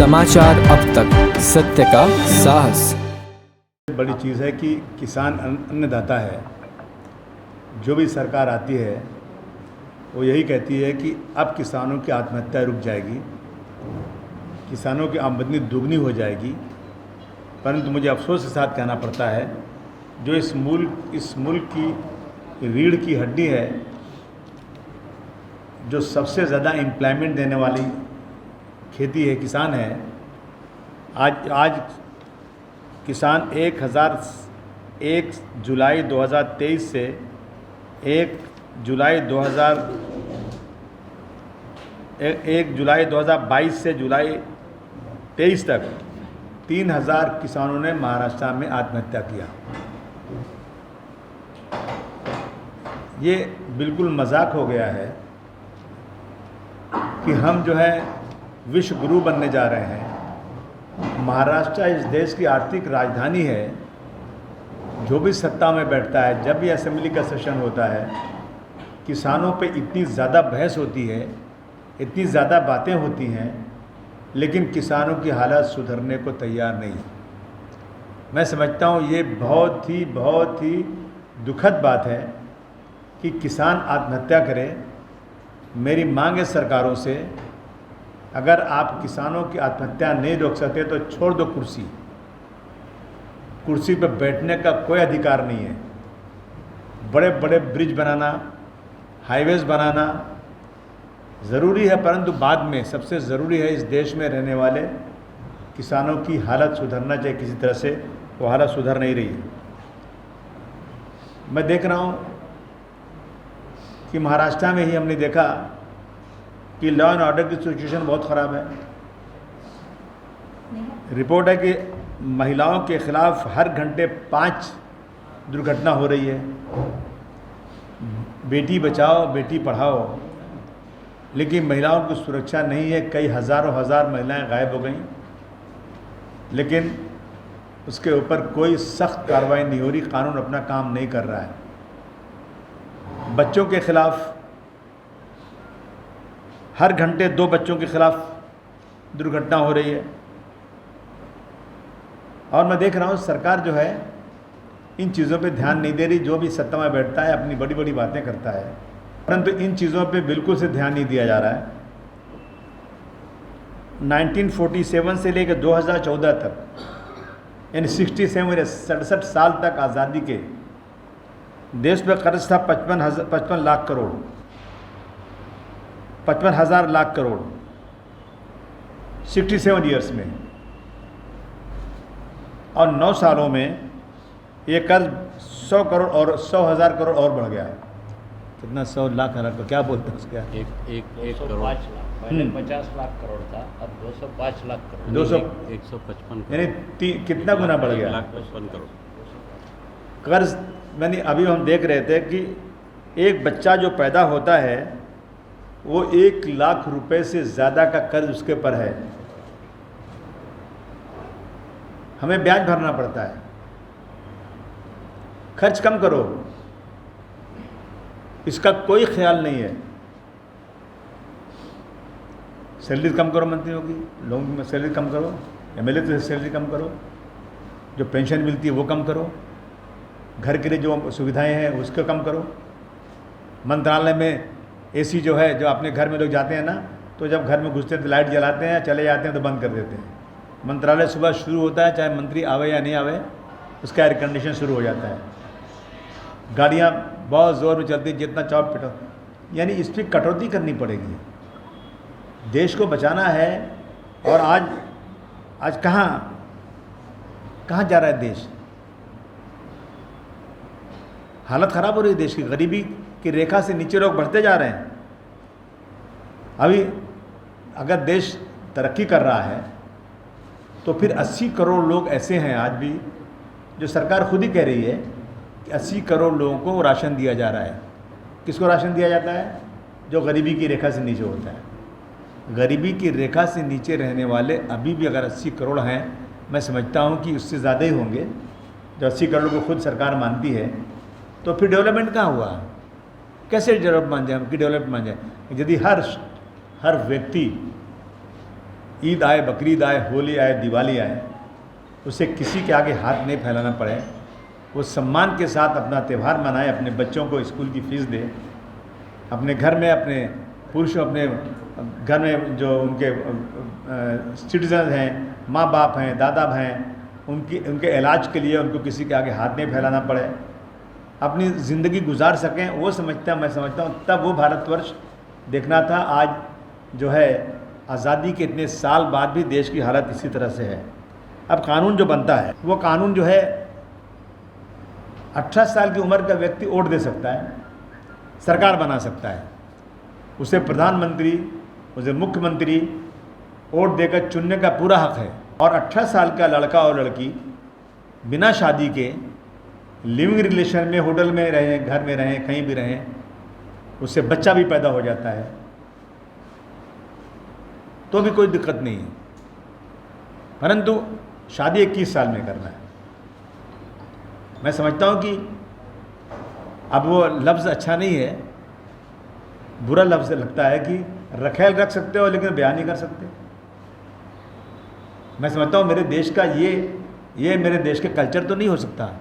समाचार अब तक, सत्य का साहस। बड़ी चीज़ है कि किसान अन्नदाता है। जो भी सरकार आती है वो यही कहती है कि अब किसानों की आत्महत्या रुक जाएगी, किसानों की आमदनी दुगनी हो जाएगी। परंतु मुझे अफसोस के साथ कहना पड़ता है, जो इस मुल्क की रीढ़ की हड्डी है, जो सबसे ज़्यादा एम्प्लॉयमेंट देने वाली खेती है, किसान है। आज किसान 1 जुलाई 2023 से 1 जुलाई 2022 से जुलाई 23 तक 3000 किसानों ने महाराष्ट्र में आत्महत्या किया। ये बिल्कुल मजाक हो गया है कि हम जो है विश्व गुरु बनने जा रहे हैं। महाराष्ट्र इस देश की आर्थिक राजधानी है। जो भी सत्ता में बैठता है, जब भी असेंबली का सेशन होता है, किसानों पे इतनी ज़्यादा बहस होती है, इतनी ज़्यादा बातें होती हैं, लेकिन किसानों की हालत सुधरने को तैयार नहीं। मैं समझता हूँ ये बहुत ही दुखद बात है कि किसान आत्महत्या करें। मेरी मांग है सरकारों से, अगर आप किसानों की आत्महत्या नहीं रोक सकते तो छोड़ दो कुर्सी पर बैठने का कोई अधिकार नहीं है। बड़े बड़े ब्रिज बनाना, हाईवेज बनाना ज़रूरी है, परंतु बाद में सबसे ज़रूरी है इस देश में रहने वाले किसानों की हालत सुधरना चाहिए। किसी तरह से वो हालत सुधर नहीं रही है। मैं देख रहा हूँ कि महाराष्ट्र में ही हमने देखा कि लॉ एंड ऑर्डर की सिचुएशन बहुत ख़राब है। रिपोर्ट है कि महिलाओं के खिलाफ हर घंटे 5 दुर्घटना हो रही है। बेटी बचाओ बेटी पढ़ाओ, लेकिन महिलाओं की सुरक्षा नहीं है। कई हज़ार महिलाएं गायब हो गई, लेकिन उसके ऊपर कोई सख्त कार्रवाई नहीं हो रही। कानून अपना काम नहीं कर रहा है। बच्चों के खिलाफ हर घंटे 2 बच्चों के खिलाफ दुर्घटना हो रही है। और मैं देख रहा हूँ सरकार जो है इन चीज़ों पे ध्यान नहीं दे रही। जो भी सत्ता में बैठता है अपनी बड़ी बड़ी बातें करता है, परंतु इन चीज़ों पे बिल्कुल से ध्यान नहीं दिया जा रहा है। 1947 से लेकर 2014 तक, यानी 67 साल तक आज़ादी के देश पे कर्ज था 55 लाख करोड़, 55,000 लाख करोड़ 67 ईयर्स में। और 9 सालों में ये कर्ज 100 करोड़ और 100,000 करोड़ और बढ़ गया है। कितना 100 लाख करोड़, क्या बोलते हैं उसका? एक करोड़ 50 लाख करोड़ था, अब 205 लाख करोड़, 155, यानी कितना गुना बढ़ गया? 1,55 करोड़ कर्ज। मैंने अभी हम देख रहे थे कि एक बच्चा जो पैदा होता है वो 1 लाख रुपए से ज़्यादा का कर्ज उसके पर है। हमें ब्याज भरना पड़ता है। खर्च कम करो, इसका कोई ख्याल नहीं है। सैलरी कम करो मंत्रियों की, लोगों की सैलरी कम करो, एमएलए की सैलरी कम करो, जो पेंशन मिलती है वो कम करो, घर के लिए जो सुविधाएं हैं उसको कम करो। मंत्रालय में एसी जो है, जो अपने घर में लोग जाते हैं ना, तो जब घर में घुसते हैं तो लाइट जलाते हैं, चले जाते हैं तो बंद कर देते हैं। मंत्रालय सुबह शुरू होता है, चाहे मंत्री आवे या नहीं आवे, उसका एयर कंडीशन शुरू हो जाता है। गाड़ियाँ बहुत ज़ोर में चलती, जितना चाहो पिटो। यानी इस पर कटौती करनी पड़ेगी। देश को बचाना है। और आज कहाँ जा रहा है देश? हालत ख़राब हो रही है देश की। गरीबी की रेखा से नीचे लोग बढ़ते जा रहे हैं। अभी अगर देश तरक्की कर रहा है तो फिर 80 करोड़ लोग ऐसे हैं आज भी, जो सरकार खुद ही कह रही है कि 80 करोड़ लोगों को राशन दिया जा रहा है। किसको राशन दिया जाता है? जो गरीबी की रेखा से नीचे होता है। गरीबी की रेखा से नीचे रहने वाले अभी भी अगर 80 करोड़ हैं, मैं समझता हूँ कि उससे ज़्यादा ही होंगे। जो 80 करोड़ को खुद सरकार मानती है, तो फिर डेवलपमेंट कहाँ हुआ? कैसे डेवलप मान जाए कि डेवलप मान जाए? यदि हर व्यक्ति ईद आए, बकरीद आए, होली आए, दिवाली आए, उसे किसी के आगे हाथ नहीं फैलाना पड़े, वो सम्मान के साथ अपना त्यौहार मनाए, अपने बच्चों को स्कूल की फ़ीस दे, अपने घर में अपने पुरुष अपने घर में जो उनके सिटीजन हैं, माँ बाप हैं, दादा हैं, उनके इलाज के लिए उनको किसी के आगे हाथ नहीं फैलाना पड़े, अपनी ज़िंदगी गुजार सकें, वो समझता मैं समझता हूँ तब वो भारतवर्ष देखना था। आज जो है आज़ादी के इतने साल बाद भी देश की हालत इसी तरह से है। अब कानून जो बनता है वो कानून जो है 18 साल की उम्र का व्यक्ति वोट दे सकता है, सरकार बना सकता है, उसे प्रधानमंत्री, उसे मुख्यमंत्री वोट देकर चुनने का पूरा हक है। और 18 साल का लड़का और लड़की बिना शादी के लिविंग रिलेशन में, होटल में रहें, घर में रहें, कहीं भी रहें, उससे बच्चा भी पैदा हो जाता है तो भी कोई दिक्कत नहीं है, परंतु शादी 21 साल में करना है। मैं समझता हूँ कि अब वो लफ्ज़ अच्छा नहीं है, बुरा लफ्ज़ लगता है कि रखेल रख सकते हो लेकिन बयान नहीं कर सकते। मैं समझता हूँ मेरे देश का ये मेरे देश के कल्चर तो नहीं हो सकता।